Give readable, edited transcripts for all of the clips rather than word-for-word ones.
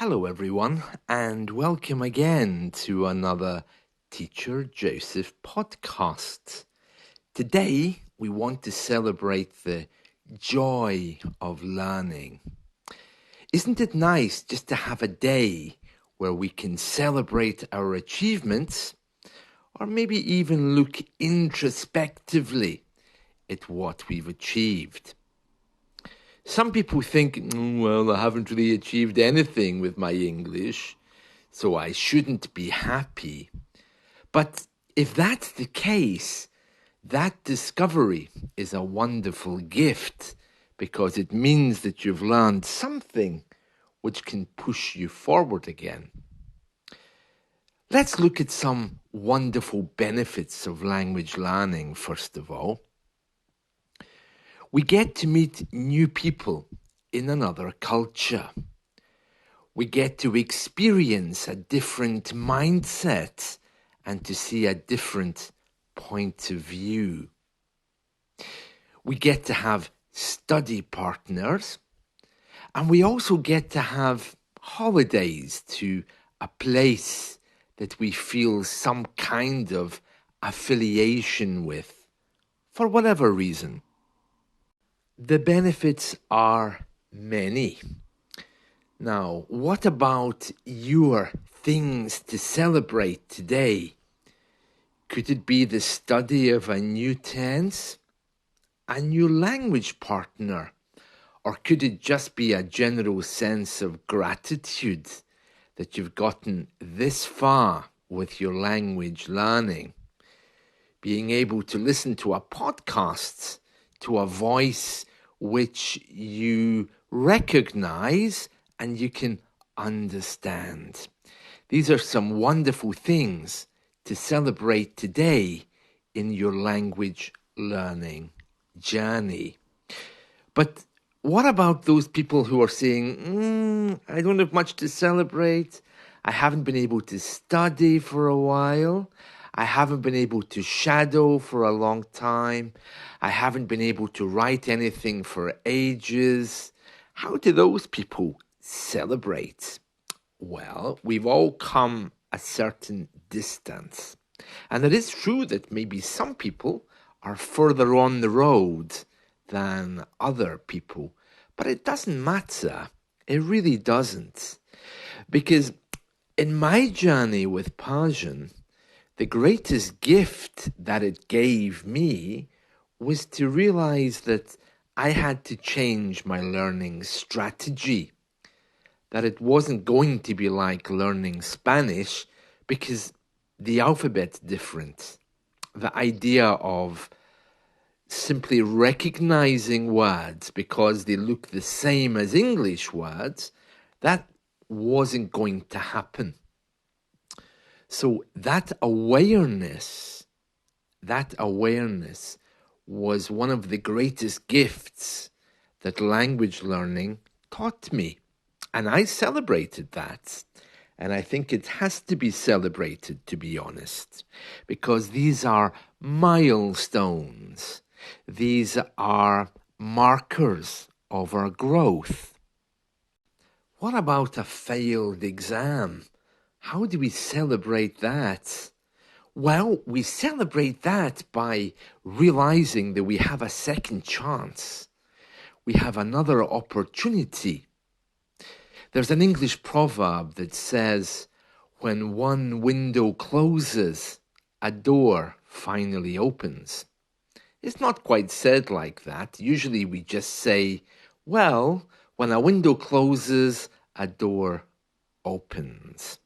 Hello, everyone, and welcome again to another Teacher Joseph podcast. Today, we want to celebrate the joy of learning. Isn't it nice just to have a day where we can celebrate our achievements, or maybe even look introspectively at what we've achieved? Some people think, well, I haven't really achieved anything with my English, so I shouldn't be happy. But if that's the case, that discovery is a wonderful gift because it means that you've learned something which can push you forward again. Let's look at some wonderful benefits of language learning, first of all. We get to meet new people in another culture. We get to experience a different mindset and to see a different point of view. We get to have study partners, and we also get to have holidays to a place that we feel some kind of affiliation with, for whatever reason. The benefits are many. Now, what about your things to celebrate today? Could it be the study of a new tense, a new language partner, or could it just be a general sense of gratitude that you've gotten this far with your language learning? Being able to listen to a podcast, to a voice which you recognize and you can understand. These are some wonderful things to celebrate today in your language learning journey. But what about those people who are saying, I don't have much to celebrate. I haven't been able to study for a while. I haven't been able to shadow for a long time. I haven't been able to write anything for ages. How do those people celebrate? Well, we've all come a certain distance. And it is true that maybe some people are further on the road than other people. But it doesn't matter. It really doesn't. Because in my journey with Persian, the greatest gift that it gave me was to realize that I had to change my learning strategy. That it wasn't going to be like learning Spanish because the alphabet's different. The idea of simply recognizing words because they look the same as English words, that wasn't going to happen. So that awareness was one of the greatest gifts that language learning taught me. And I celebrated that. And I think it has to be celebrated, to be honest, because these are milestones. These are markers of our growth. What about a failed exam? How do we celebrate that? Well, we celebrate that by realizing that we have a second chance. We have another opportunity. There's an English proverb that says, when one window closes, a door finally opens. It's not quite said like that. Usually we just say, well, when a window closes, a door opens.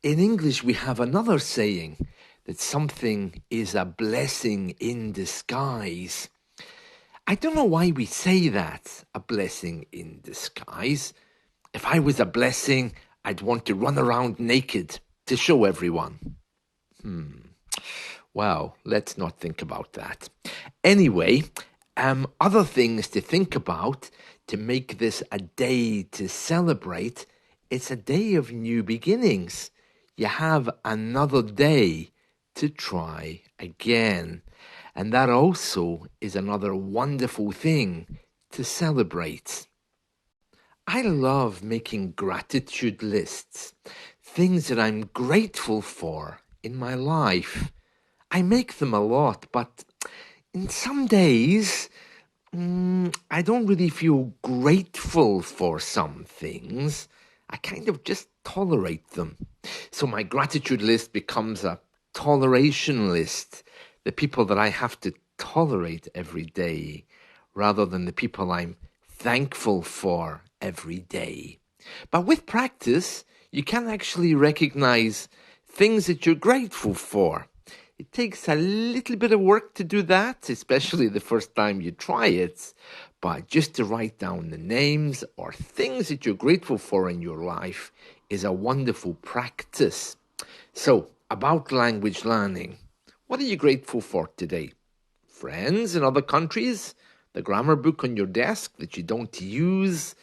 In English, we have another saying that something is a blessing in disguise. I don't know why we say that, a blessing in disguise. If I was a blessing, I'd want to run around naked to show everyone. Well, let's not think about that. Anyway, other things to think about to make this a day to celebrate. It's a day of new beginnings. You have another day to try again. And that also is another wonderful thing to celebrate. I love making gratitude lists, things that I'm grateful for in my life. I make them a lot, but in some days, I don't really feel grateful for some things. I kind of just tolerate them. So my gratitude list becomes a toleration list, the people that I have to tolerate every day, rather than the people I'm thankful for every day. But with practice, you can actually recognize things that you're grateful for. It takes a little bit of work to do that, especially the first time you try it. But just to write down the names or things that you're grateful for in your life is a wonderful practice. So, about language learning, what are you grateful for today? Friends in other countries? The grammar book on your desk that you don't use?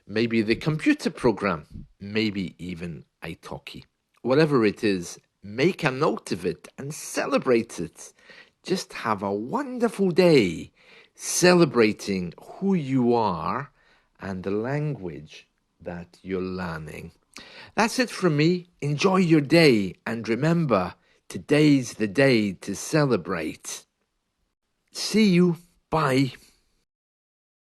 Maybe the computer program? Maybe even italki. Whatever it is, make a note of it and celebrate it. Just have a wonderful day celebrating who you are and the language that you're learning. That's it from me. Enjoy your day and remember, today's the day to celebrate. See you. Bye.